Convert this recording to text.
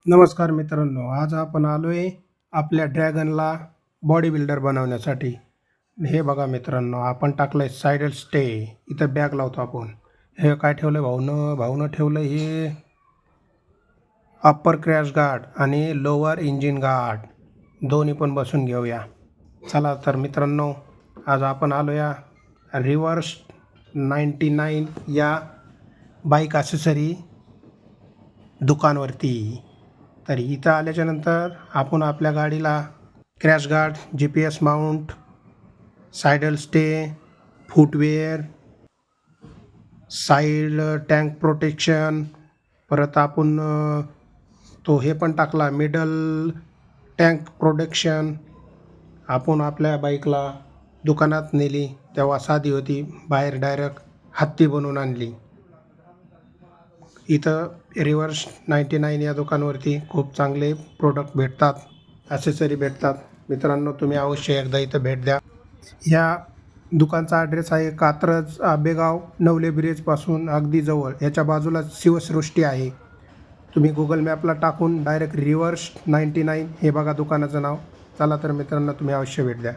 नमस्कार मित्रांनो, आज आपण आलोय आपल्या ड्रॅगनला बॉडी बिल्डर बनवण्यासाठी. हे बघा मित्रांनो, आपण टाकलंय सायडल स्टे. इथं बॅग लावतो आपण. हे काय ठेवलंय भाऊनं ठेवलं हे अप्पर क्रॅश गार्ड आणि लोअर इंजिन गार्ड दोन्ही पण बसून घेऊया. चला तर मित्रांनो, आज आपण आलो या रिव्हर्स 99 या बाईक ॲसेसरी दुकानवरती. तर इथं आल्याच्यानंतर आपण आपल्या गाडीला crash guard, GPS mount, saddle stay, footwear, side tank protection, परत आपण तो हे पण टाकला मिडल टँक प्रोटेक्शन. आपण आपल्या बाईकला दुकानात नेली तेव्हा साधी होती, बाहेर डायरेक्ट हत्ती बनवून आणली. इथं रिव्हर्स 99 या दुकानावरती खूप चांगले प्रोडक्ट भेटतात, ॲसेसरी भेटतात. मित्रांनो, तुम्ही अवश्य एकदा इथं भेट द्या. या दुकानचा ॲड्रेस आहे कात्रज आंबेगाव नवले ब्रिजपासून अगदी जवळ. याच्या बाजूला शिवसृष्टी आहे. तुम्ही गुगल मॅपला टाकून डायरेक्ट रिव्हर्स 99 हे बघा दुकानाचं नाव. चला तर मित्रांनो, तुम्ही अवश्य भेट द्या.